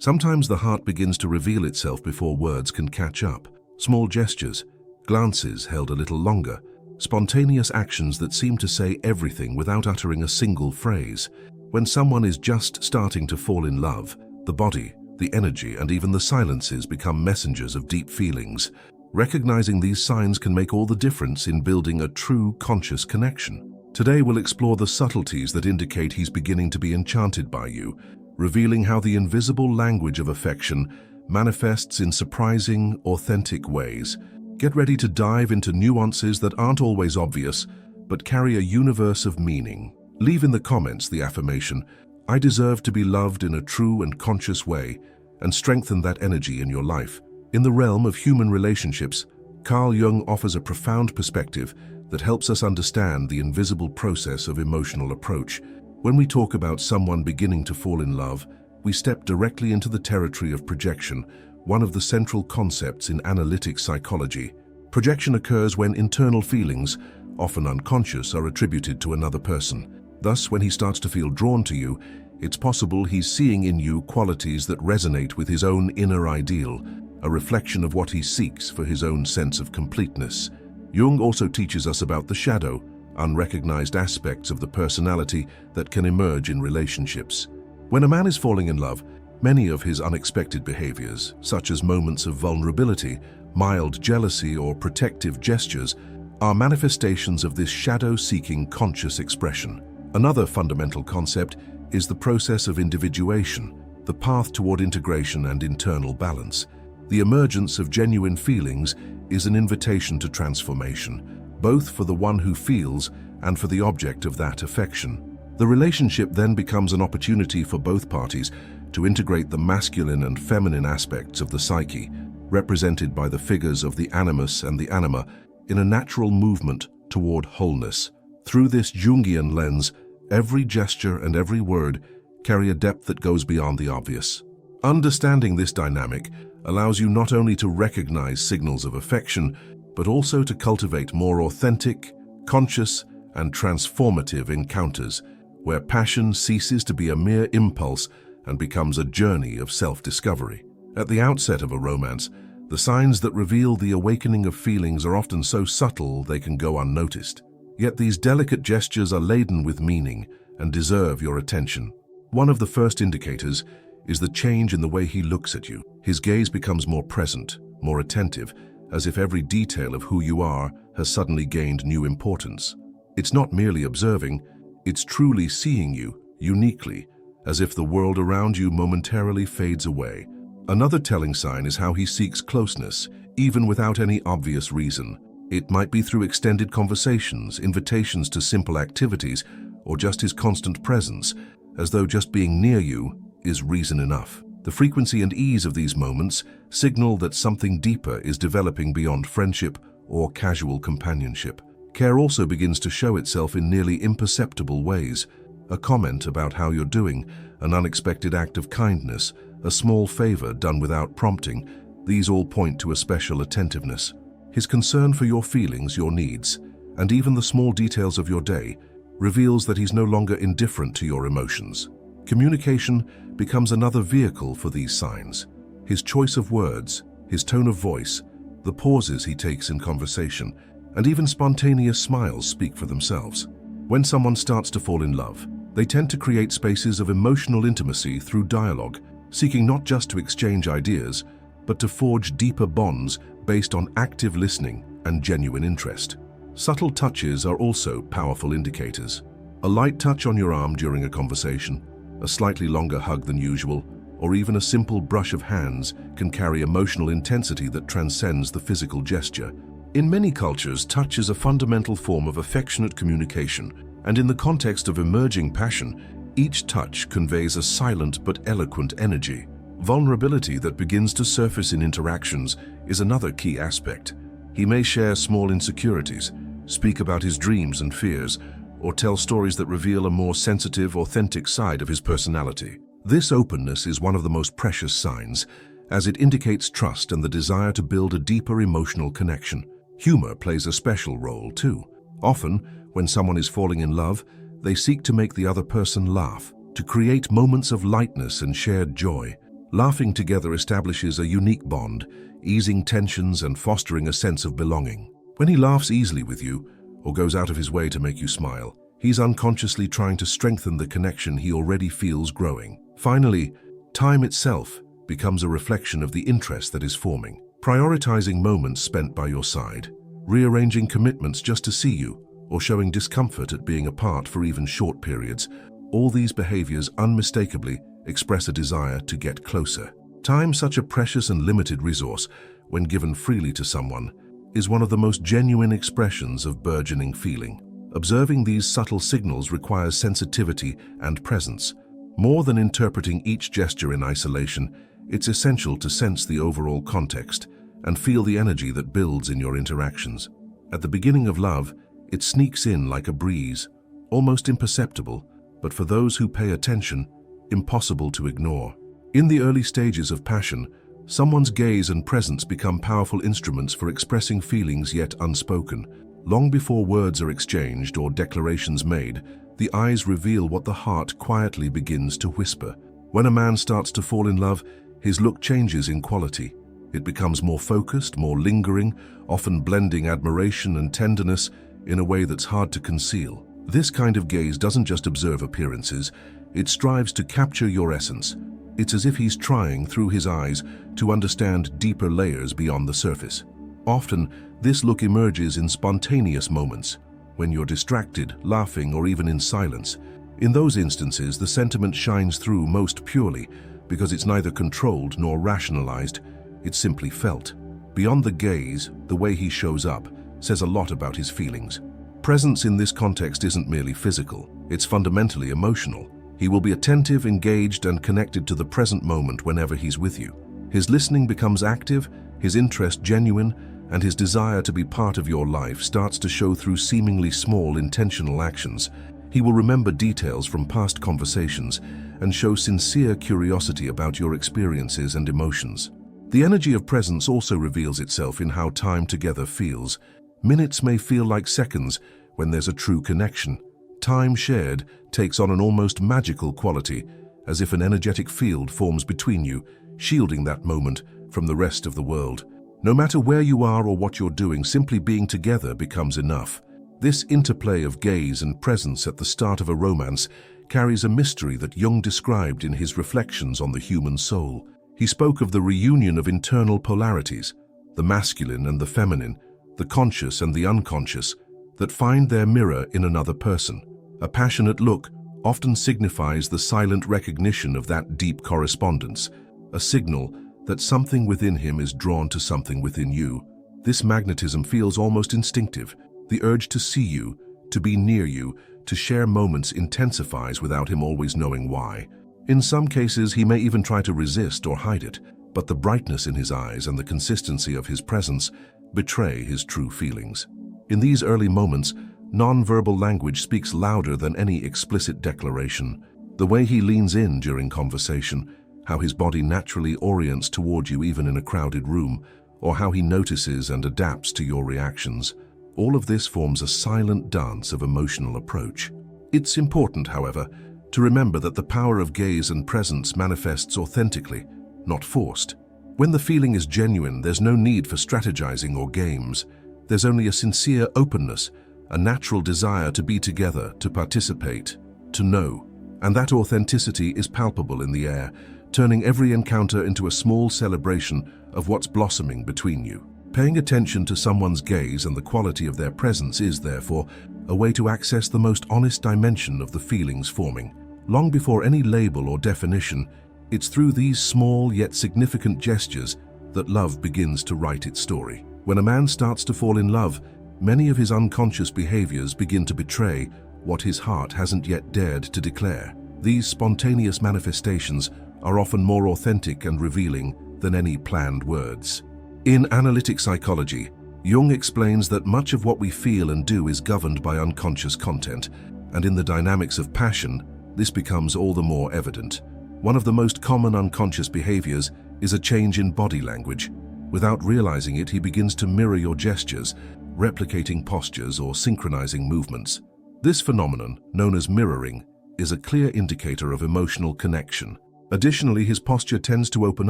Sometimes the heart begins to reveal itself before words can catch up. Small gestures, glances held a little longer, spontaneous actions that seem to say everything without uttering a single phrase. When someone is just starting to fall in love, the body, the energy, and even the silences become messengers of deep feelings. Recognizing these signs can make all the difference in building a true conscious connection. Today we'll explore the subtleties that indicate he's beginning to be enchanted by you, revealing how the invisible language of affection manifests in surprising, authentic ways. Get ready to dive into nuances that aren't always obvious, but carry a universe of meaning. Leave in the comments the affirmation, "I deserve to be loved in a true and conscious way," and strengthen that energy in your life. In the realm of human relationships, Carl Jung offers a profound perspective that helps us understand the invisible process of emotional approach. When we talk about someone beginning to fall in love, we step directly into the territory of projection, one of the central concepts in analytic psychology. Projection occurs when internal feelings, often unconscious, are attributed to another person. Thus, when he starts to feel drawn to you, it's possible he's seeing in you qualities that resonate with his own inner ideal, a reflection of what he seeks for his own sense of completeness. Jung also teaches us about the shadow, unrecognized aspects of the personality that can emerge in relationships. When a man is falling in love, many of his unexpected behaviors, such as moments of vulnerability, mild jealousy, or protective gestures, are manifestations of this shadow-seeking conscious expression. Another fundamental concept is the process of individuation, the path toward integration and internal balance. The emergence of genuine feelings is an invitation to transformation, both for the one who feels and for the object of that affection. The relationship then becomes an opportunity for both parties to integrate the masculine and feminine aspects of the psyche, represented by the figures of the animus and the anima, in a natural movement toward wholeness. Through this Jungian lens, every gesture and every word carry a depth that goes beyond the obvious. Understanding this dynamic allows you not only to recognize signals of affection, but also to cultivate more authentic, conscious, and transformative encounters, where passion ceases to be a mere impulse and becomes a journey of self-discovery. At the outset of a romance, the signs that reveal the awakening of feelings are often so subtle they can go unnoticed. Yet these delicate gestures are laden with meaning and deserve your attention. One of the first indicators is the change in the way he looks at you. His gaze becomes more present, more attentive, as if every detail of who you are has suddenly gained new importance. It's not merely observing, it's truly seeing you, uniquely, as if the world around you momentarily fades away. Another telling sign is how he seeks closeness, even without any obvious reason. It might be through extended conversations, invitations to simple activities, or just his constant presence, as though just being near you is reason enough. The frequency and ease of these moments signal that something deeper is developing beyond friendship or casual companionship. Care also begins to show itself in nearly imperceptible ways. A comment about how you're doing, an unexpected act of kindness, a small favor done without prompting, these all point to a special attentiveness. His concern for your feelings, your needs, and even the small details of your day reveals that he's no longer indifferent to your emotions. Communication becomes another vehicle for these signs. His choice of words, his tone of voice, the pauses he takes in conversation, and even spontaneous smiles speak for themselves. When someone starts to fall in love, they tend to create spaces of emotional intimacy through dialogue, seeking not just to exchange ideas, but to forge deeper bonds based on active listening and genuine interest. Subtle touches are also powerful indicators. A light touch on your arm during a conversation, a slightly longer hug than usual, or even a simple brush of hands can carry emotional intensity that transcends the physical gesture. In many cultures, touch is a fundamental form of affectionate communication, and in the context of emerging passion, each touch conveys a silent but eloquent energy. Vulnerability that begins to surface in interactions is another key aspect. He may share small insecurities, speak about his dreams and fears, or tell stories that reveal a more sensitive, authentic side of his personality. This openness is one of the most precious signs, as it indicates trust and the desire to build a deeper emotional connection. Humor plays a special role too. Often, when someone is falling in love, they seek to make the other person laugh, to create moments of lightness and shared joy. Laughing together establishes a unique bond, easing tensions and fostering a sense of belonging. When he laughs easily with you, or goes out of his way to make you smile, he's unconsciously trying to strengthen the connection he already feels growing. Finally, time itself becomes a reflection of the interest that is forming. Prioritizing moments spent by your side, rearranging commitments just to see you, or showing discomfort at being apart for even short periods, all these behaviors unmistakably express a desire to get closer. Time, such a precious and limited resource, when given freely to someone, is one of the most genuine expressions of burgeoning feeling. Observing these subtle signals requires sensitivity and presence. More than interpreting each gesture in isolation, it's essential to sense the overall context and feel the energy that builds in your interactions. At the beginning of love, it sneaks in like a breeze, almost imperceptible, but for those who pay attention, impossible to ignore. In the early stages of passion, someone's gaze and presence become powerful instruments for expressing feelings yet unspoken. Long before words are exchanged or declarations made, the eyes reveal what the heart quietly begins to whisper. When a man starts to fall in love, his look changes in quality. It becomes more focused, more lingering, often blending admiration and tenderness in a way that's hard to conceal. This kind of gaze doesn't just observe appearances, it strives to capture your essence. It's as if he's trying, through his eyes, to understand deeper layers beyond the surface. Often, this look emerges in spontaneous moments, when you're distracted, laughing, or even in silence. In those instances, the sentiment shines through most purely, because it's neither controlled nor rationalized, it's simply felt. Beyond the gaze, the way he shows up says a lot about his feelings. Presence in this context isn't merely physical, it's fundamentally emotional. He will be attentive, engaged, and connected to the present moment whenever he's with you. His listening becomes active, his interest genuine, and his desire to be part of your life starts to show through seemingly small, intentional actions. He will remember details from past conversations and show sincere curiosity about your experiences and emotions. The energy of presence also reveals itself in how time together feels. Minutes may feel like seconds when there's a true connection. Time shared takes on an almost magical quality, as if an energetic field forms between you, shielding that moment from the rest of the world. No matter where you are or what you're doing, simply being together becomes enough. This interplay of gaze and presence at the start of a romance carries a mystery that Jung described in his reflections on the human soul. He spoke of the reunion of internal polarities, the masculine and the feminine, the conscious and the unconscious, that find their mirror in another person. A passionate look often signifies the silent recognition of that deep correspondence, a signal that something within him is drawn to something within you. This magnetism feels almost instinctive. The urge to see you, to be near you, to share moments intensifies without him always knowing why. In some cases, he may even try to resist or hide it, but the brightness in his eyes and the consistency of his presence betray his true feelings. In these early moments, non-verbal language speaks louder than any explicit declaration. The way he leans in during conversation, how his body naturally orients toward you even in a crowded room, or how he notices and adapts to your reactions. All of this forms a silent dance of emotional approach. It's important, however, to remember that the power of gaze and presence manifests authentically, not forced. When the feeling is genuine, there's no need for strategizing or games. There's only a sincere openness, a natural desire to be together, to participate, to know. And that authenticity is palpable in the air, turning every encounter into a small celebration of what's blossoming between you. Paying attention to someone's gaze and the quality of their presence is, therefore, a way to access the most honest dimension of the feelings forming. Long before any label or definition, it's through these small yet significant gestures that love begins to write its story. When a man starts to fall in love, many of his unconscious behaviors begin to betray what his heart hasn't yet dared to declare. These spontaneous manifestations are often more authentic and revealing than any planned words. In analytic psychology, Jung explains that much of what we feel and do is governed by unconscious content, and in the dynamics of passion, this becomes all the more evident. One of the most common unconscious behaviors is a change in body language. Without realizing it, he begins to mirror your gestures, replicating postures or synchronizing movements. This phenomenon, known as mirroring, is a clear indicator of emotional connection. Additionally, his posture tends to open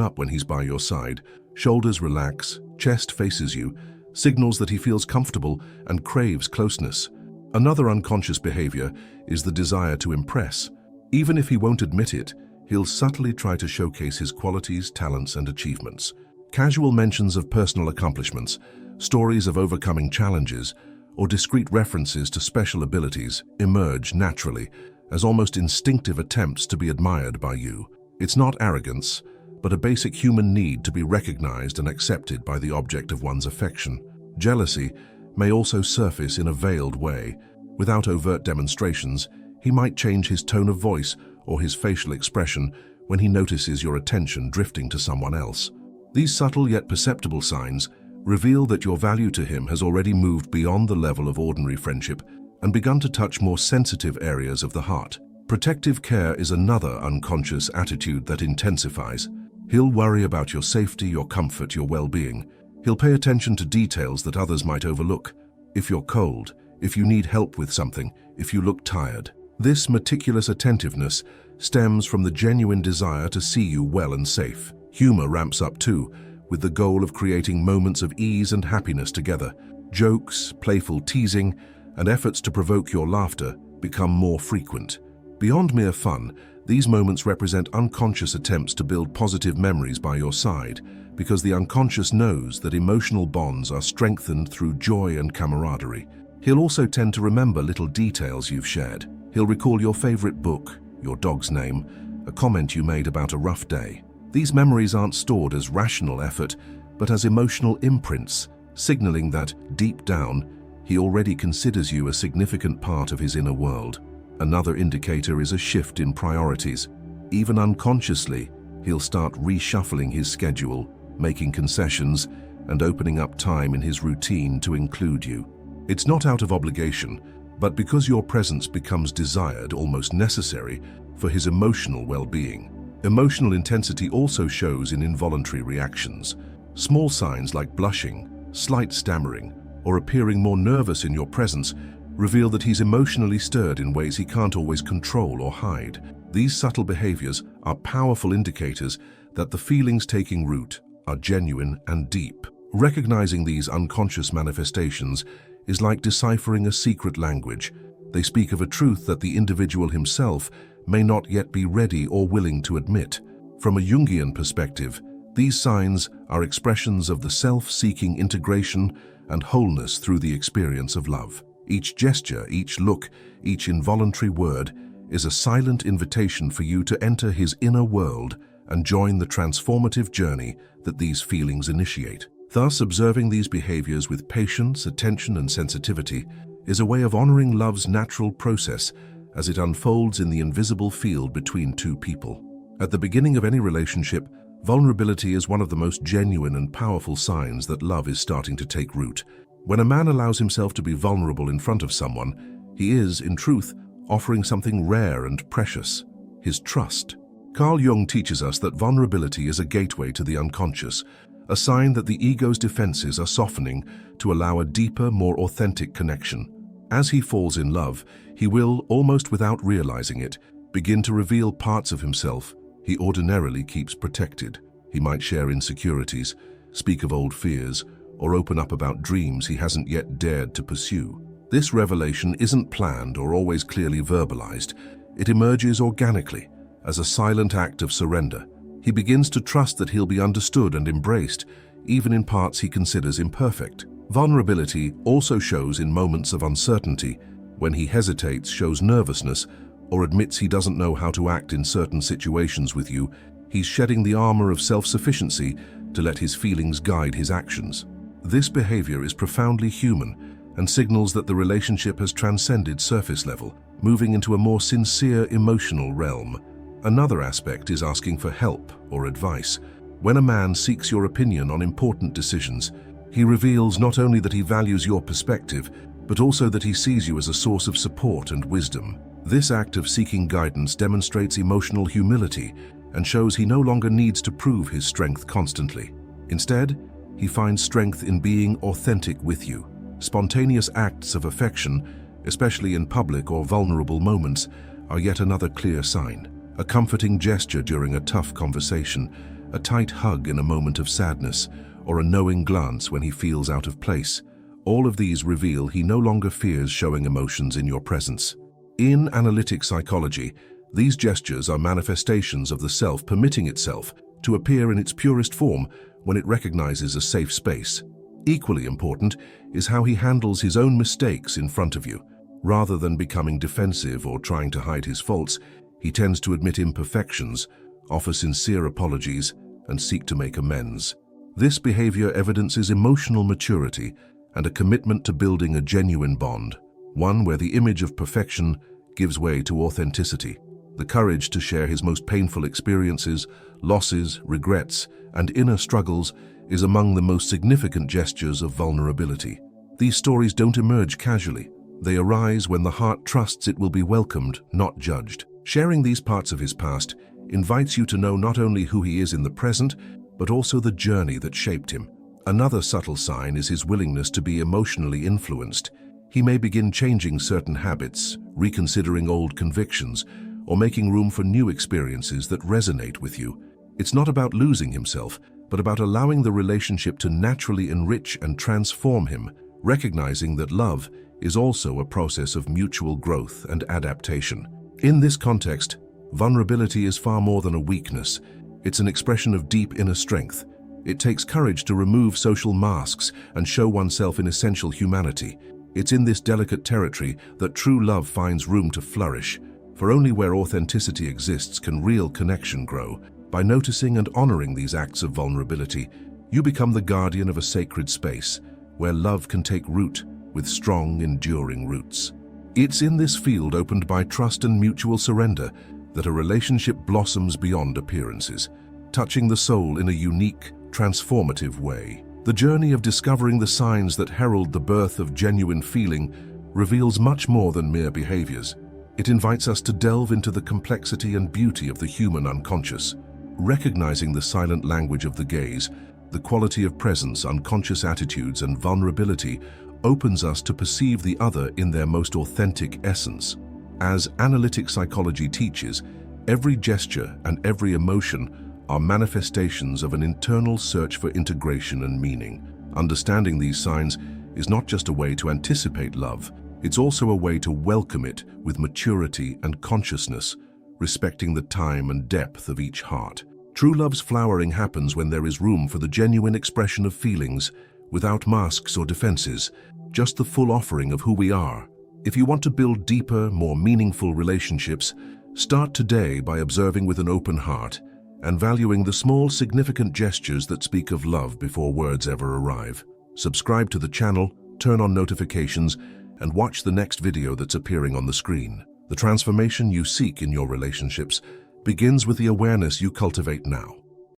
up when he's by your side. Shoulders relax, chest faces you, signals that he feels comfortable and craves closeness. Another unconscious behavior is the desire to impress. Even if he won't admit it, he'll subtly try to showcase his qualities, talents, and achievements. Casual mentions of personal accomplishments, stories of overcoming challenges, or discreet references to special abilities emerge naturally as almost instinctive attempts to be admired by you. It's not arrogance, but a basic human need to be recognized and accepted by the object of one's affection. Jealousy may also surface in a veiled way. Without overt demonstrations, he might change his tone of voice or his facial expression when he notices your attention drifting to someone else. These subtle yet perceptible signs reveal that your value to him has already moved beyond the level of ordinary friendship and begun to touch more sensitive areas of the heart. Protective care is another unconscious attitude that intensifies. He'll worry about your safety, your comfort, your well-being. He'll pay attention to details that others might overlook. If you're cold, if you need help with something, if you look tired. This meticulous attentiveness stems from the genuine desire to see you well and safe. Humor ramps up too, with the goal of creating moments of ease and happiness together. Jokes, playful teasing, and efforts to provoke your laughter become more frequent. Beyond mere fun, these moments represent unconscious attempts to build positive memories by your side, because the unconscious knows that emotional bonds are strengthened through joy and camaraderie. He'll also tend to remember little details you've shared. He'll recall your favorite book, your dog's name, a comment you made about a rough day. These memories aren't stored as rational effort, but as emotional imprints, signaling that, deep down, he already considers you a significant part of his inner world. Another indicator is a shift in priorities. Even unconsciously, he'll start reshuffling his schedule, making concessions, and opening up time in his routine to include you. It's not out of obligation, but because your presence becomes desired, almost necessary, for his emotional well-being. Emotional intensity also shows in involuntary reactions. Small signs like blushing, slight stammering, or appearing more nervous in your presence reveal that he's emotionally stirred in ways he can't always control or hide. These subtle behaviors are powerful indicators that the feelings taking root are genuine and deep. Recognizing these unconscious manifestations is like deciphering a secret language. They speak of a truth that the individual himself may not yet be ready or willing to admit. From a Jungian perspective, these signs are expressions of the self-seeking integration and wholeness through the experience of love. Each gesture, each look, each involuntary word is a silent invitation for you to enter his inner world and join the transformative journey that these feelings initiate. Thus, observing these behaviors with patience, attention, and sensitivity is a way of honoring love's natural process as it unfolds in the invisible field between two people. At the beginning of any relationship, vulnerability is one of the most genuine and powerful signs that love is starting to take root. When a man allows himself to be vulnerable in front of someone, he is, in truth, offering something rare and precious, his trust. Carl Jung teaches us that vulnerability is a gateway to the unconscious, a sign that the ego's defenses are softening to allow a deeper, more authentic connection. As he falls in love, he will, almost without realizing it, begin to reveal parts of himself he ordinarily keeps protected. He might share insecurities, speak of old fears, or open up about dreams he hasn't yet dared to pursue. This revelation isn't planned or always clearly verbalized. It emerges organically, as a silent act of surrender. He begins to trust that he'll be understood and embraced, even in parts he considers imperfect. Vulnerability also shows in moments of uncertainty, when he hesitates, shows nervousness, or admits he doesn't know how to act in certain situations with you. He's shedding the armor of self-sufficiency to let his feelings guide his actions. This behavior is profoundly human and signals that the relationship has transcended surface level, moving into a more sincere emotional realm. Another aspect is asking for help or advice. When a man seeks your opinion on important decisions, he reveals not only that he values your perspective, but also that he sees you as a source of support and wisdom. This act of seeking guidance demonstrates emotional humility and shows he no longer needs to prove his strength constantly. Instead, he finds strength in being authentic with you. Spontaneous acts of affection, especially in public or vulnerable moments, are yet another clear sign. a comforting gesture during a tough conversation, a tight hug in a moment of sadness, or a knowing glance when he feels out of place. All of these reveal he no longer fears showing emotions in your presence. In analytic psychology, these gestures are manifestations of the self permitting itself to appear in its purest form when it recognizes a safe space. Equally important is how he handles his own mistakes in front of you. Rather than becoming defensive or trying to hide his faults, he tends to admit imperfections, offer sincere apologies, and seek to make amends. This behavior evidences emotional maturity and a commitment to building a genuine bond, one where the image of perfection gives way to authenticity. The courage to share his most painful experiences, losses, regrets, and inner struggles is among the most significant gestures of vulnerability. These stories don't emerge casually. They arise when the heart trusts it will be welcomed, not judged. Sharing these parts of his past invites you to know not only who he is in the present, but also the journey that shaped him. Another subtle sign is his willingness to be emotionally influenced. He may begin changing certain habits, reconsidering old convictions, or making room for new experiences that resonate with you. It's not about losing himself, but about allowing the relationship to naturally enrich and transform him, recognizing that love is also a process of mutual growth and adaptation. In this context, vulnerability is far more than a weakness. It's an expression of deep inner strength. It takes courage to remove social masks and show oneself in essential humanity. It's in this delicate territory that true love finds room to flourish, for only where authenticity exists can real connection grow. By noticing and honoring these acts of vulnerability, you become the guardian of a sacred space, where love can take root with strong, enduring roots. It's in this field opened by trust and mutual surrender that a relationship blossoms beyond appearances, touching the soul in a unique, transformative way. The journey of discovering the signs that herald the birth of genuine feeling reveals much more than mere behaviors. It invites us to delve into the complexity and beauty of the human unconscious. Recognizing the silent language of the gaze, the quality of presence, unconscious attitudes, and vulnerability opens us to perceive the other in their most authentic essence. As analytic psychology teaches, every gesture and every emotion are manifestations of an internal search for integration and meaning. Understanding these signs is not just a way to anticipate love, it's also a way to welcome it with maturity and consciousness, respecting the time and depth of each heart. True love's flowering happens when there is room for the genuine expression of feelings, without masks or defenses, just the full offering of who we are. If you want to build deeper, more meaningful relationships, start today by observing with an open heart and valuing the small, significant gestures that speak of love before words ever arrive. Subscribe to the channel, turn on notifications, and watch the next video that's appearing on the screen. The transformation you seek in your relationships begins with the awareness you cultivate now.